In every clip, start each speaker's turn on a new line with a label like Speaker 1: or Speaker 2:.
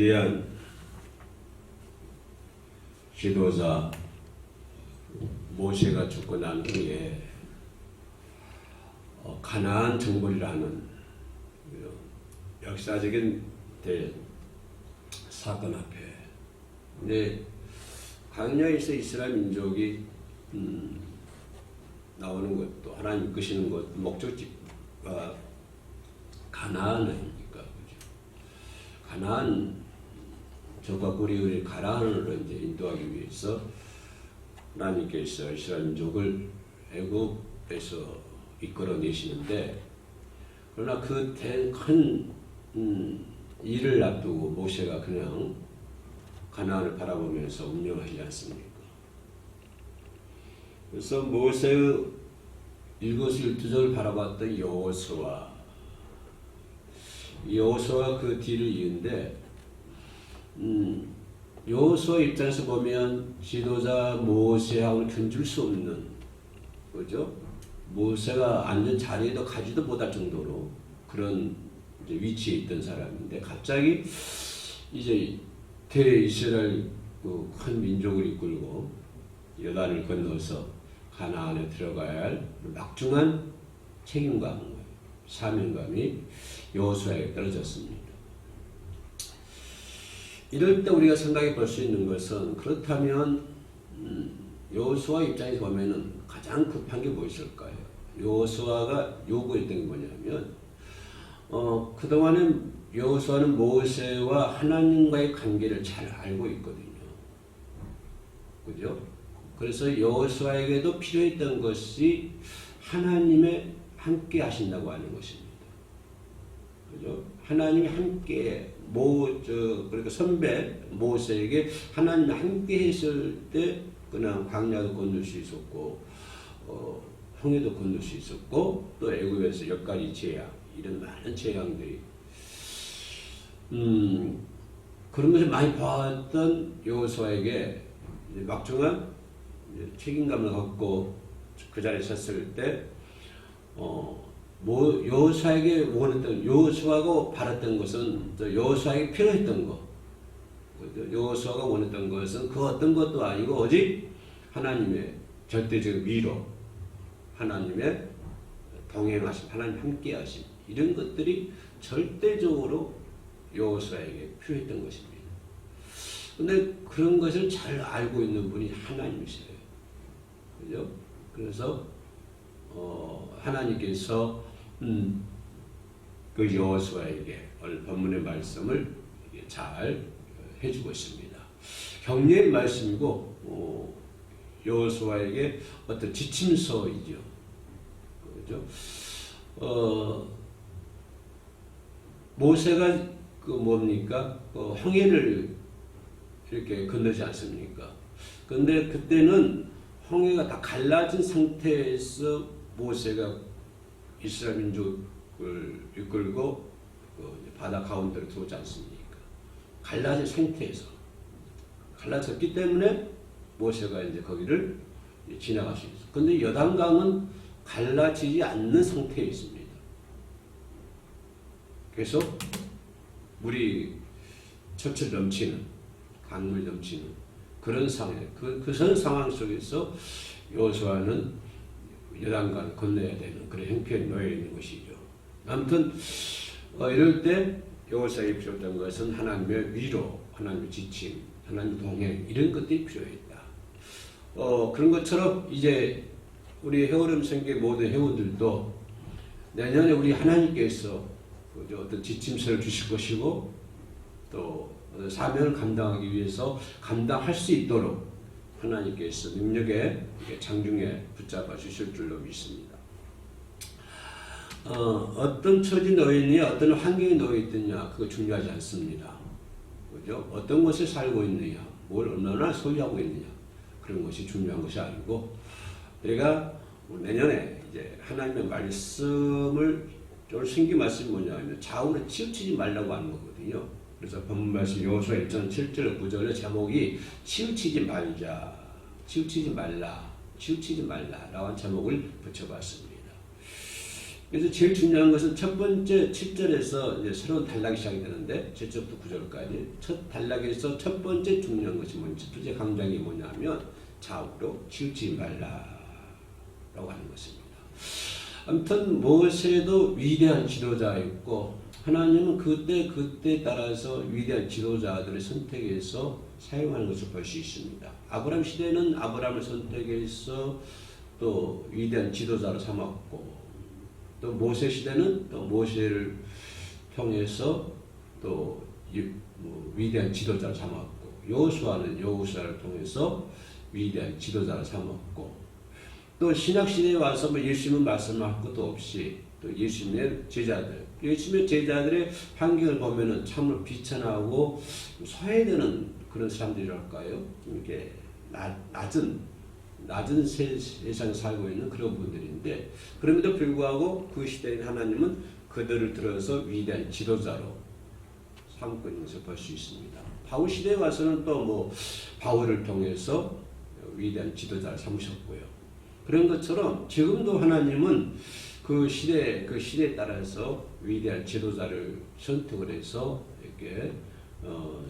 Speaker 1: 위대한 지도자 모세가 죽고 난 후에 가나안 정벌이라는 역사적인 사건 앞에 근데 광야에서 이스라엘 민족이 나오는 것도 하나님 이끄시는 것도 목적지가 가나안 아닙니까? 그죠? 가나안 저가 우리를 가나안으로 이제 인도하기 위해서 하나님께서 이스라엘 민족을 애굽에서 이끌어내시는데 그러나 그 큰 일을 앞두고 모세가 그냥 가나안을 바라보면서 운영하지 않습니까? 그래서 모세의 일거수일투족을 바라봤던 여호수아 그 뒤를 이은데 여호수아 입장에서 보면 지도자 모세하고는 견줄 수 없는 그죠? 모세가 앉은 자리에도 가지도 못할 정도로 그런 이제 위치에 있던 사람인데 갑자기 이제 대이스라엘 그 큰 민족을 이끌고 요단을 건너서 가나안에 들어가야 할 막중한 책임감, 사명감이 여호수아에게 떨어졌습니다. 이럴 때 우리가 생각해 볼 수 있는 것은 그렇다면 여호수아 입장에서 보면은 가장 급한 게 무엇일까요? 여호수아가 요구했던 게 뭐냐면 그동안은 여호수아는 모세와 하나님과의 관계를 잘 알고 있거든요. 그죠? 그래서 여호수아에게도 필요했던 것이 하나님의 함께 하신다고 하는 것입니다. 그죠? 하나님이 함께 그러니까 선배 모세에게 하나님이 함께 했을 때 그냥 광야도 건널 수 있었고 홍해도 건널 수 있었고 또 애굽에서 몇 가지 재앙 이런 많은 재앙들이 그런 것을 많이 봐왔던 여호수아에게 막중한 책임감을 갖고 그 자리에 섰을 때 여호수아에게 원했던 여호수아가 바랐던 것은 여호수아에게 필요했던 것 여호수아가 원했던 것은 그 어떤 것도 아니고 오직 하나님의 절대적 위로 하나님의 동행하심 하나님 함께하심 이런 것들이 절대적으로 여호수아에게 필요했던 것입니다. 그런데 그런 것을 잘 알고 있는 분이 하나님이세요. 그죠? 그래서 하나님께서 그 여호수아에게 오늘 본문의 말씀을 잘 해주고 있습니다. 격려의 말씀이고 여호수아에게 어떤 지침서이죠. 그죠? 모세가 그 뭡니까? 홍해를 이렇게 건너지 않습니까? 그런데 그때는 홍해가 다 갈라진 상태에서 모세가 이스라엘 민족을 이끌고 바다 가운데로 들어오지 않습니까? 갈라진 상태에서 갈라졌기 때문에 모세가 이제 거기를 지나갈 수 있어요. 그런데 요단강은 갈라지지 않는 상태에 있습니다. 계속 물이 철철 넘치는 강물 넘치는 그런 상황, 그런 상황 속에서 여호수아는 요단강을 건너야 되는 그런 형편에 놓여 있는 것이죠. 아무튼 이럴 때 여호수아에게 필요했던 것은 하나님의 위로, 하나님의 지침, 하나님의 동행 이런 것들이 필요했다. 그런 것처럼 이제 우리 해오름 생계 모든 회원들도 내년에 우리 하나님께서 어떤 지침서를 주실 것이고 또 사명을 감당하기 위해서 감당할 수 있도록 하나님께서 능력에 장중에 붙잡아 주실 줄로 믿습니다. 어떤 처지 놓여 있느냐, 어떤 환경에 놓여 있느냐, 그거 중요하지 않습니다. 그죠? 어떤 곳에 살고 있느냐, 뭘 얼마나 소유하고 있느냐, 그런 것이 중요한 것이 아니고, 내가 내년에 이제 하나님의 말씀을, 오늘 신기 말씀이 뭐냐면, 좌우로 치우치지 말라고 하는 거거든요. 그래서 본문 말씀 여호수아 1장 7절 9절의 제목이 치우치지 말자, 치우치지 말라, 치우치지 말라 라고 한 제목을 붙여봤습니다. 그래서 제일 중요한 것은 첫 번째 7절에서 이제 새로운 단락이 시작이 되는데 7절부터 9절까지 첫 단락에서 첫 번째 중요한 것이 뭐냐, 첫 번째 강장이 뭐냐면 좌우로 치우치지 말라라고 하는 것입니다. 아무튼 모세도 위대한 지도자였고 하나님은 그때 따라서 위대한 지도자들을 선택해서 사용하는 것을 볼 수 있습니다. 아브라함 시대는 아브라함을 선택해서 또 위대한 지도자로 삼았고, 또 모세 시대는 또 모세를 통해서 또 위대한 지도자를 삼았고, 여호수아는 여호수아를 통해서 위대한 지도자를 삼았고, 또 신약 시대에 와서 예수님은 말씀할 것도 없이 또 예수님의 제자들의 환경을 보면은 참으로 비천하고 소외되는 그런 사람들이랄까요? 이렇게 낮은 세상에 살고 있는 그런 분들인데, 그럼에도 불구하고 그 시대에 하나님은 그들을 들어서 위대한 지도자로 삼고 있는 것을 볼 수 있습니다. 바울 시대에 와서는 또 바울을 통해서 위대한 지도자를 삼으셨고요. 그런 것처럼 지금도 하나님은 그 시대에 따라서 위대한 지도자를 선택을 해서 이렇게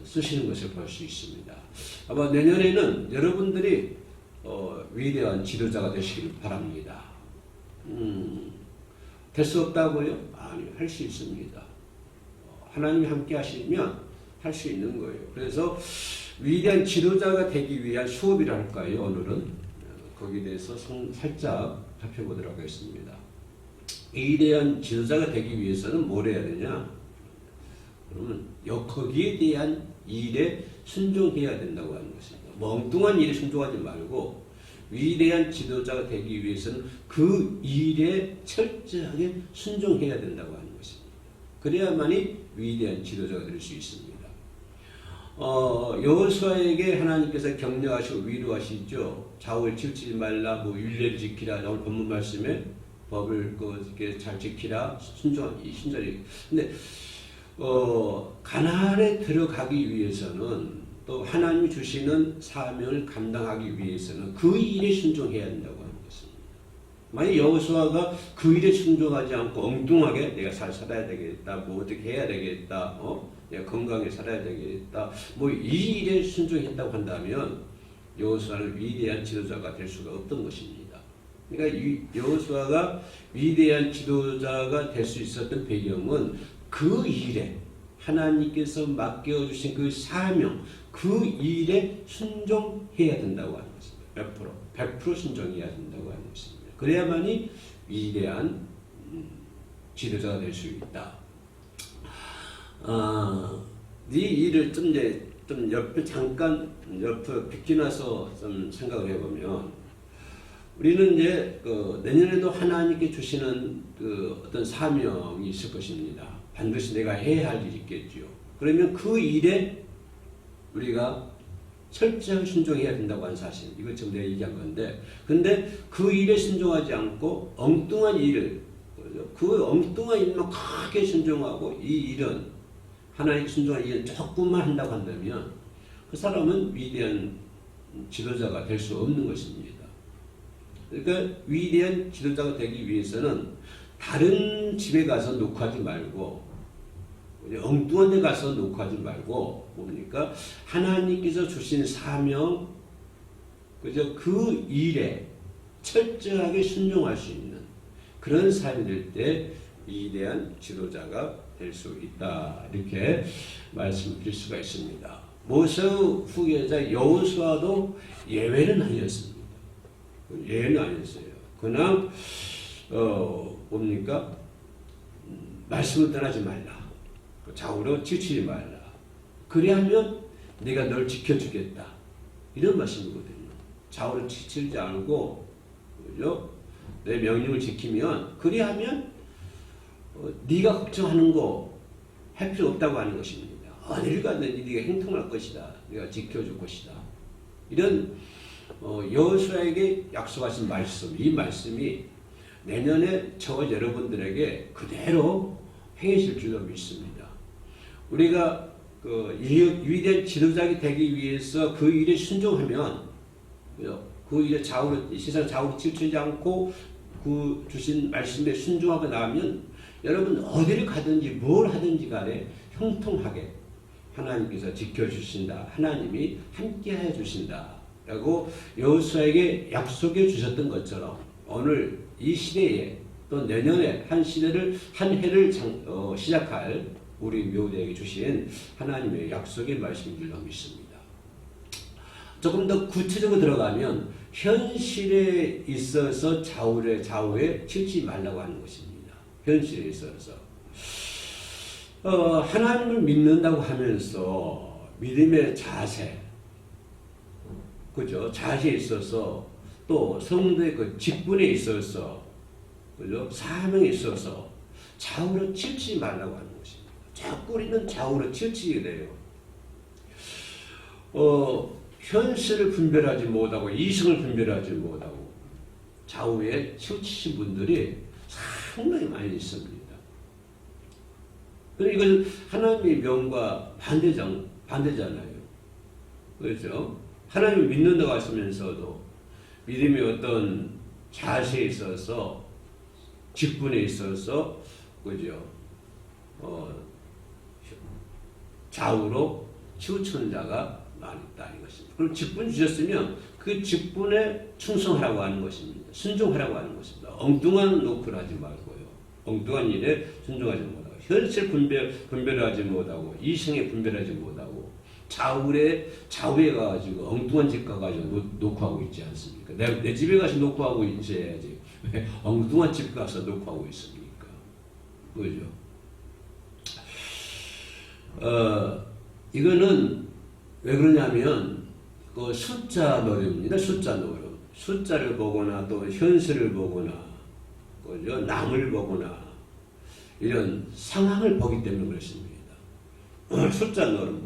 Speaker 1: 쓰시는 것을 볼 수 있습니다. 아마 내년에는 여러분들이 위대한 지도자가 되시길 바랍니다. 될 수 없다고요? 아니요, 할 수 있습니다. 하나님이 함께 하시면 할 수 있는 거예요. 그래서 위대한 지도자가 되기 위한 수업이랄까요? 오늘은 거기에 대해서 살짝 살펴보도록 하겠습니다. 위대한 지도자가 되기 위해서는 뭘 해야 되냐? 그러면 거기에 대한 일에 순종해야 된다고 하는 것입니다. 멍뚱한 일에 순종하지 말고 위대한 지도자가 되기 위해서는 그 일에 철저하게 순종해야 된다고 하는 것입니다. 그래야만이 위대한 지도자가 될 수 있습니다. 여호수아에게 하나님께서 격려하시고 위로하시죠. 좌우에 치우치지 말라, 율례를 지키라. 오늘 본문 말씀에 법을 잘 지키라. 순전히. 근데 가나안에 들어가기 위해서는 또 하나님이 주시는 사명을 감당하기 위해서는 그 일에 순종해야 된다고 하는 것입니다. 만약 여호수아가 그 일에 순종하지 않고 엉뚱하게 내가 잘 살아야 되겠다, 어떻게 해야 되겠다, 내가 건강하게 살아야 되겠다, 이 일에 순종했다고 한다면 여호수아는 위대한 지도자가 될 수가 없던 것입니다. 그러니까 여호수아가 위대한 지도자가 될 수 있었던 배경은 그 일에 하나님께서 맡겨주신 그 사명, 그 일에 순종해야 된다고 하는 것입니다. 100% 순종해야 된다고 하는 것입니다. 그래야만이 위대한 지도자가 될 수 있다. 이 일을 좀 잠깐 옆에 비켜나서 좀 생각을 해보면, 우리는 이제 내년에도 하나님께 주시는 어떤 사명이 있을 것입니다. 반드시 내가 해야 할 일이 있겠죠. 그러면 그 일에 우리가 철저하게 순종해야 된다고 하는 사실, 이거 지금 내가 얘기한 건데, 근데 그 일에 순종하지 않고 엉뚱한 일을, 그 엉뚱한 일만 크게 순종하고 이 일은 하나님께 순종한 일은 조금만 한다고 한다면 그 사람은 위대한 지도자가 될 수 없는 것입니다. 그러니까 위대한 지도자가 되기 위해서는 다른 집에 가서 녹화하지 말고, 엉뚱한 데 가서 녹화하지 말고, 뭡니까? 하나님께서 주신 사명, 그 일에 철저하게 순종할 수 있는 그런 삶이 될 때 위대한 지도자가 될 수 있다. 이렇게 말씀드릴 수가 있습니다. 모세 후계자 여호수아도 예외는 아니었습니다. 예외는 아니었어요. 그러나 뭡니까? 말씀을 떠나지 말라. 좌우로 치우치지 말라. 그리하면 내가 널 지켜주겠다. 이런 말씀이거든요. 좌우로 치우치지 않고, 그죠? 내 명령을 지키면, 그리하면 네가 걱정하는 거 할 필요 없다고 하는 것입니다. 어딜 갔는지 네가 행통할 것이다. 네가 지켜줄 것이다. 이런 여호수아에게 약속하신 말씀, 이 말씀이 내년에 저와 여러분들에게 그대로 행해질 줄로 믿습니다. 우리가 위대한 지도자가 되기 위해서 그 일에 순종하면, 그 일에 세상 좌우로 치우치지 않고 그 주신 말씀에 순종하고 나면 여러분 어디를 가든지 뭘 하든지 간에 형통하게 하나님께서 지켜주신다. 하나님이 함께해 주신다. 라고 여호수아에게 약속해 주셨던 것처럼 오늘 이 시대에 또 내년에 한 시대를 한 해를 시작할 우리 묘대에게 주신 하나님의 약속의 말씀인 줄로 믿습니다. 조금 더 구체적으로 들어가면 현실에 있어서 좌우에 치우치지 말라고 하는 것입니다. 현실에 있어서 하나님을 믿는다고 하면서 믿음의 자세, 그죠? 자세에 있어서 또 성도의 그 직분에 있어서, 그죠? 사명에 있어서 좌우로 치우치지 말라고 하는 것입니다. 자꾸 우리는 좌우로 치우치게 돼요. 현실을 분별하지 못하고 이성을 분별하지 못하고 좌우에 치우치신 분들이 상당히 많이 있습니다. 그러니까 이건 하나님의 명과 반대잖아요. 그렇죠? 하나님을 믿는다고 하시면서도 믿음의 어떤 자세에 있어서 직분에 있어서 그죠? 좌우로 치우치는 자가 많이 있다 이것입니다. 그럼 직분 주셨으면 그 직분에 충성하라고 하는 것입니다. 순종하라고 하는 것입니다. 엉뚱한 노크를 하지 말고요. 엉뚱한 일에 순종하지 못하고 현실 분별하지 못하고 이성에 분별하지 못하고 좌우에 가가지고 엉뚱한 집 가가지고 노크하고 있지 않습니까? 내 집에 가서 노크하고 있어야지 왜 엉뚱한 집 가서 노크하고 있습니까? 그죠? 이거는 왜 그러냐면 그 숫자 노름입니다. 숫자 노름. 숫자를 보거나 또 현실을 보거나 그죠? 남을 보거나 이런 상황을 보기 때문에 그렇습니다. 숫자 노름.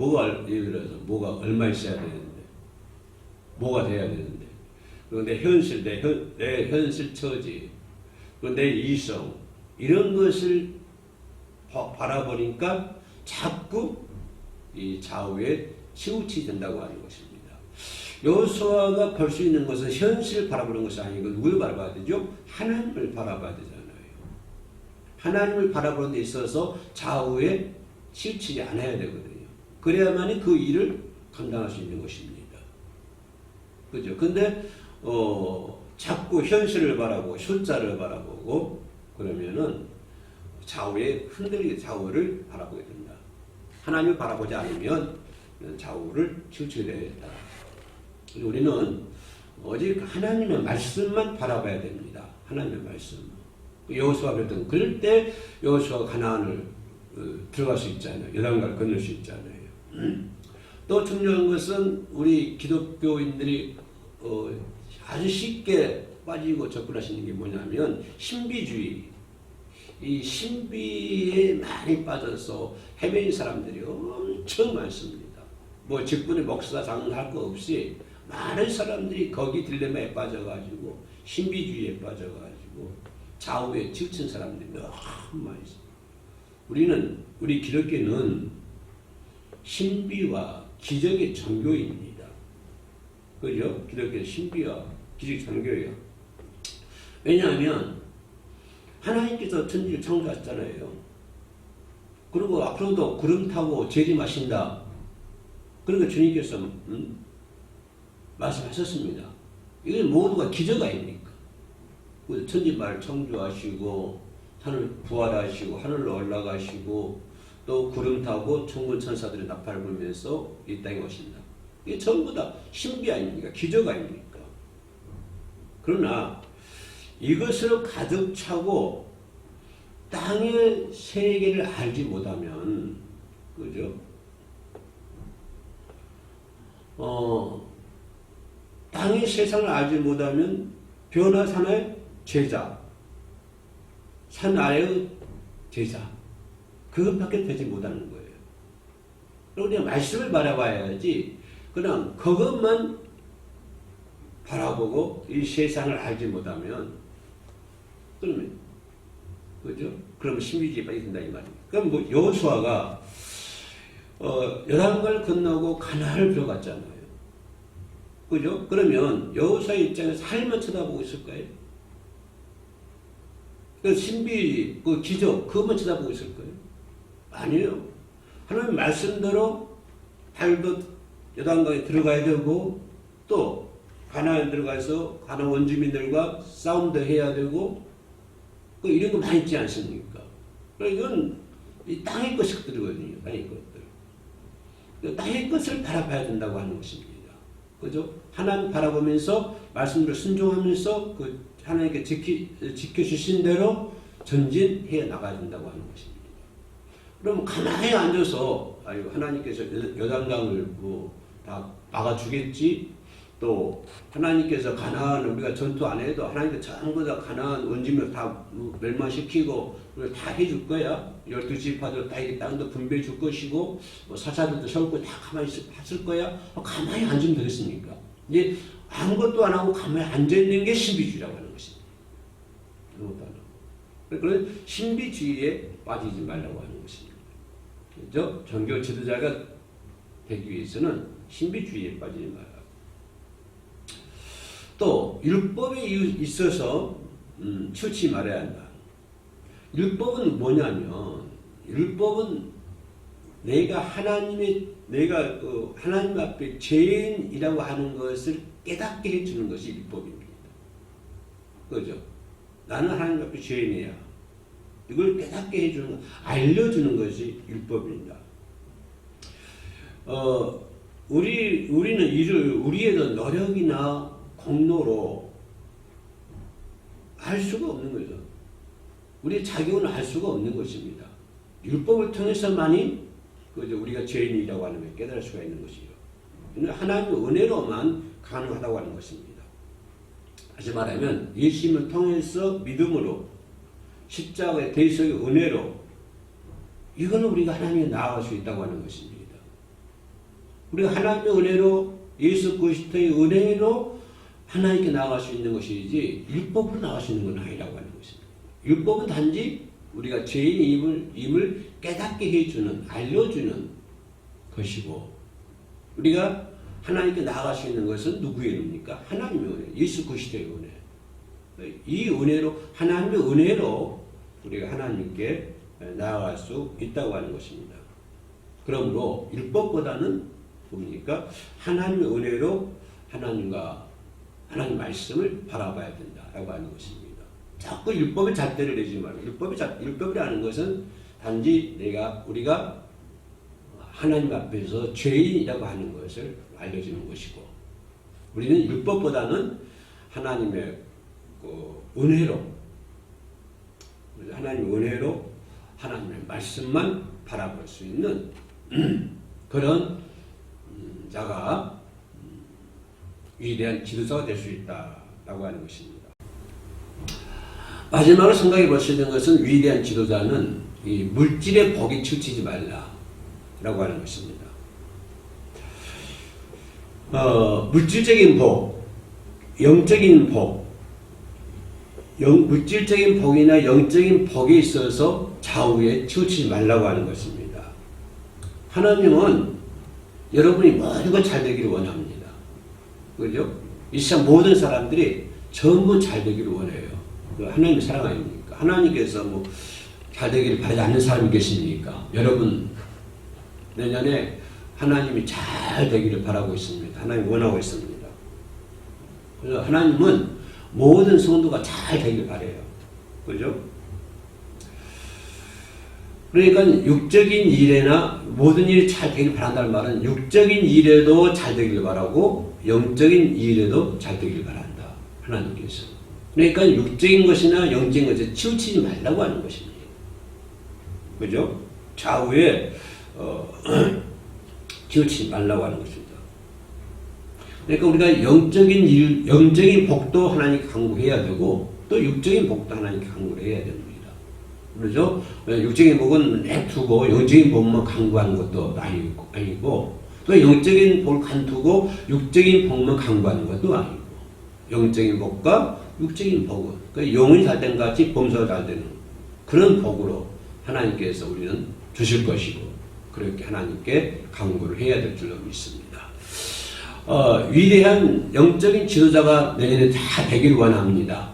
Speaker 1: 예를 들어서 뭐가 얼마 있어야 되는데 뭐가 돼야 되는데 그리고 내 현실, 내 현실 처지, 그리고 내 이성 이런 것을 바라보니까 자꾸 이 좌우에 치우치된다고 하는 것입니다. 여호수아가 볼 수 있는 것은 현실을 바라보는 것이 아니고 누굴 바라봐야 되죠? 하나님을 바라봐야 되잖아요. 하나님을 바라보는 데 있어서 좌우에 치우치지 않아야 되거든요. 그래야만이 그 일을 감당할 수 있는 것입니다. 그죠? 근데 자꾸 현실을 바라보고 숫자를 바라보고 그러면은 좌우에 흔들리게 좌우를 바라보게 된다. 하나님을 바라보지 않으면 좌우를 치우치게 되겠다. 우리는 오직 하나님의 말씀만 바라봐야 됩니다. 하나님의 말씀. 여호수아가 그랬던 그럴 때 여호수아가 가나안을 들어갈 수 있잖아요. 요단강을 건널 수 있잖아요. 또 중요한 것은 우리 기독교인들이 아주 쉽게 빠지고 접근하시는 게 뭐냐면 신비주의. 이 신비에 많이 빠져서 헤매는 사람들이 엄청 많습니다. 뭐 직분의 목사 장할 거 없이 많은 사람들이 거기 딜레마에 빠져가지고 신비주의에 빠져가지고 좌우에 치우친 사람들이 너무 많이 있습니다. 우리 기독교는 신비와 기적의 종교입니다. 그죠? 기독교는 신비와 기적의 종교예요. 왜냐하면 하나님께서 천지를 창조하셨잖아요. 그리고 앞으로도 구름 타고 재림하신다. 그러니까 주님께서 말씀하셨습니다. 이건 모두가 기적 아닙니까? 천지만을 창조하시고 하늘 부활하시고 하늘로 올라가시고 또 구름 타고 천군 천사들의 나팔을 불면서 이 땅에 오신다. 이게 전부 다 신비 아닙니까? 기적 아닙니까? 그러나 이것으로 가득 차고 땅의 세계를 알지 못하면 그죠? 땅의 세상을 알지 못하면 변화산의 제자, 산 아래의 제자 그것밖에 되지 못하는 거예요. 그리고 우리가 말씀을 바라봐야지 그냥 그것만 바라보고 이 세상을 알지 못하면 그러면 그죠? 그러면 신비주의에 빠지게 된다 이 말입니다. 그럼 뭐 여호수아가 요단강을 건너고 가나안을 들어갔잖아요. 그죠? 그러면 여호수아의 입장에서 하늘만 쳐다보고 있을까요? 그 신비, 그 기적, 그것만 쳐다보고 있을 거예요? 아니에요. 하나님 말씀대로 발도 요단강에 들어가야 되고, 또 가나안에 들어가서 가나안 원주민들과 싸움도 해야 되고, 그 이런 거 많이 있지 않습니까? 이건 이 땅의 것들이거든요. 땅의 것들. 땅의 것을 바라봐야 된다고 하는 것입니다. 그죠? 하나님 바라보면서 말씀대로 순종하면서 그 하나님께 지켜주신 대로 전진해 나가야 된다고 하는 것입니다. 그럼 가만히 앉아서 아유 하나님께서 요단강을 뭐 다 막아주겠지, 또 하나님께서 가나안 우리가 전투 안 해도 하나님께서 전부 다 가나안 원주민을 다 멸망시키고 다 해줄 거야. 12지파들 다 이 땅도 분배해 줄 것이고 뭐 사사들도 세우고 다 가만히 있을 거야. 가만히 앉으면 되겠습니까? 이제 아무것도 안 하고 가만히 앉아있는 게 신비주의라고 하는 것입니다. 아무것도 안 하고. 그런 신비주의에 빠지지 말라고 하는 것입니다. 그렇죠? 종교 지도자가 되기 위해서는 신비주의에 빠지지 말라. 또 율법에 있어서 치우치지 말아야 한다. 율법은 뭐냐면, 율법은 내가 하나님 앞에 죄인이라고 하는 것을 깨닫게 해주는 것이 율법입니다. 그죠? 나는 하나님 앞에 죄인이야. 이걸 깨닫게 해주는, 알려주는 것이 율법입니다. 우리는 우리의 노력이나 공로로 할 수가 없는 거죠. 우리의 자격은 할 수가 없는 것입니다. 율법을 통해서만이 우리가 죄인이라고 하는 걸 깨달을 수가 있는 것이요. 하나님의 은혜로만 가능하다고 하는 것입니다. 다시 말하면 예수님을 통해서 믿음으로 십자가의 대속의 은혜로 이걸로 우리가 하나님에 나아갈 수 있다고 하는 것입니다. 우리가 하나님의 은혜로 예수 그리스도의 은혜로 하나님께 나아갈 수 있는 것이지 율법으로 나아갈 수 있는 건 아니라고 하는 것입니다. 율법은 단지 우리가 죄인임을 깨닫게 해주는, 알려주는 것이고, 우리가 하나님께 나아갈 수 있는 것은 누구의 은혜입니까? 하나님의 은혜, 예수 그리스도의 은혜. 이 은혜로, 하나님의 은혜로 우리가 하나님께 나아갈 수 있다고 하는 것입니다. 그러므로 율법보다는 뭡니까? 하나님의 은혜로 하나님 말씀을 바라봐야 된다라고 하는 것입니다. 자꾸 율법의 잣대를 내지 말고, 율법이라는 것은 단지 우리가 하나님 앞에서 죄인이라고 하는 것을 알려주는 것이고, 우리는 율법보다는 하나님의 은혜로, 하나님의 말씀만 바라볼 수 있는 그런 자가 위대한 지도자가 될 수 있다라고 하는 것입니다. 마지막으로 생각해 볼 수 있는 것은, 위대한 지도자는 이 물질의 복에 치우치지 말라라고 하는 것입니다. 물질적인 복, 영적인 복, 물질적인 복이나 영적인 복에 있어서 좌우에 치우치지 말라고 하는 것입니다. 하나님은 여러분이 모든 것 잘 되기를 원합니다. 그죠? 이 세상 모든 사람들이 전부 잘 되기를 원해요. 하나님의 사랑 아닙니까? 하나님께서 잘 되기를 바라지 않는 사람이 계십니까? 여러분, 내년에 하나님이 잘 되기를 바라고 있습니다. 하나님 원하고 있습니다. 그래서 하나님은 모든 성도가 잘 되기를 바라요. 그죠? 그러니까 육적인 일에나 모든 일이 잘 되기를 바란다는 말은 육적인 일에도 잘 되기를 바라고 영적인 일에도 잘 되기를 바란다. 하나님께서. 그러니까 육적인 것이나 영적인 것에 치우치지 말라고 하는 것입니다. 그죠? 좌우에 치우치지 말라고 하는 것입니다. 그러니까 우리가 영적인 복도 하나님께 간구해야 되고, 또 육적인 복도 하나님께 간구를 해야 됩니다. 그렇죠? 육적인 복은 내두고 영적인 복만 간구하는 것도 아니고, 또 영적인 복을 간두고 육적인 복만 간구하는 것도 아니고, 영적인 복과 육적인 복은 그러니까 영혼이 잘 된 같이 범사가 잘 되는 그런 복으로 하나님께서 우리는 주실 것이고, 그렇게 하나님께 간구를 해야 될 줄로 믿습니다. 위대한 영적인 지도자가 내년에 다 되기를 원합니다.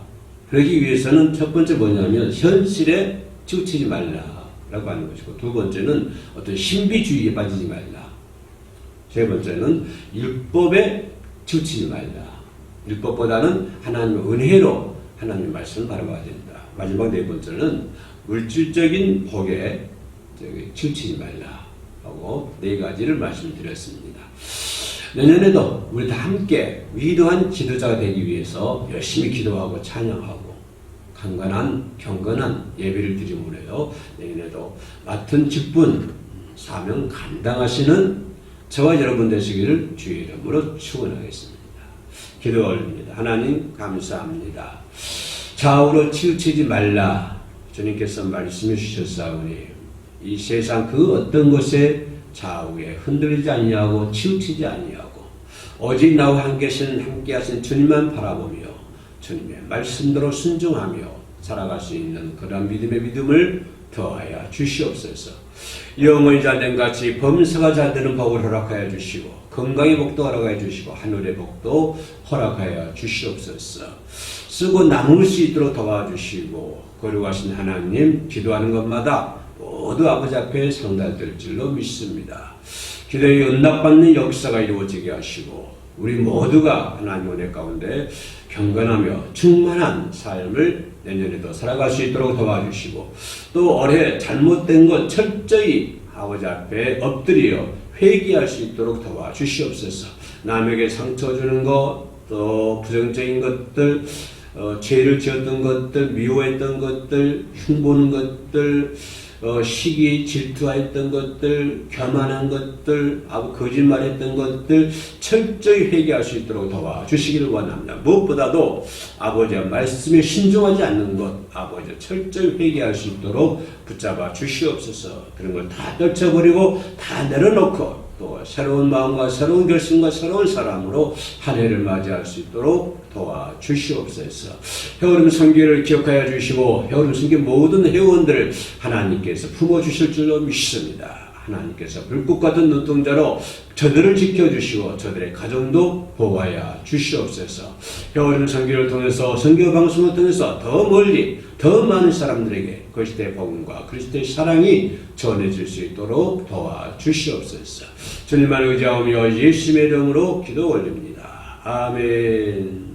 Speaker 1: 그러기 위해서는 첫 번째 뭐냐면 현실에 치우치지 말라라고 하는 것이고, 두 번째는 어떤 신비주의에 빠지지 말라. 세 번째는 율법에 치우치지 말라. 율법보다는 하나님의 은혜로 하나님의 말씀을 바라봐야 된다. 마지막 네 번째는 물질적인 복에 치우치지 말라 하고 네 가지를 말씀드렸습니다. 내년에도 우리 다 함께 위대한 지도자가 되기 위해서 열심히 기도하고 찬양하고 경건한 예배를 드림으로요, 내년에도 맡은 직분, 사명 감당하시는 저와 여러분 되시기를 주의 이름으로 축원하겠습니다. 기도 올립니다. 하나님 감사합니다. 좌우로 치우치지 말라 주님께서 말씀해 주셨사오니 이 세상 그 어떤 것에 좌우에 흔들리지 아니하고 치우치지 아니하고 오직 나와 함께 하신 주님만 바라보며 주님의 말씀대로 순종하며 살아갈 수 있는 그런 믿음을 더하여 주시옵소서. 영혼이 잘된 같이 범사가 잘되는 복을 허락하여 주시고 건강의 복도 허락하여 주시고 하늘의 복도 허락하여 주시옵소서. 쓰고 나눌 수 있도록 도와주시고 거룩하신 하나님, 기도하는 것마다 모두 아버지 앞에 상달될 줄로 믿습니다. 기도의 응답받는 역사가 이루어지게 하시고 우리 모두가 하나님 은혜 가운데 경건하며 충만한 삶을 내년에도 살아갈 수 있도록 도와주시고 또 올해 잘못된 것 철저히 아버지 앞에 엎드려 회개할 수 있도록 도와주시옵소서. 남에게 상처 주는 것, 또 부정적인 것들, 죄를 지었던 것들, 미워했던 것들, 흉보는 것들, 시기 질투했던 것들, 교만한 것들, 거짓말했던 것들 철저히 회개할 수 있도록 도와주시기를 원합니다. 무엇보다도 아버지의 말씀에 신중하지 않는 것, 아버지 철저히 회개할 수 있도록 붙잡아 주시옵소서. 그런 걸 다 떨쳐버리고 다 내려놓고 또 새로운 마음과 새로운 결심과 새로운 사람으로 한 해를 맞이할 수 있도록 도와주시옵소서. 해오름 선교를 기억하여 주시고 해오름 선교 모든 회원들을 하나님께서 품어주실 줄로 믿습니다. 하나님께서 불꽃 같은 눈동자로 저들을 지켜주시고 저들의 가정도 보호하여 주시옵소서. 해오름 선교를 통해서 선교 방송을 통해서 더 멀리 더 많은 사람들에게 그리스도의 복음과 그리스도의 사랑이 전해질 수 있도록 도와주시옵소서. 주님만 의지하며 예수님의 이름으로 기도 올립니다. 아멘.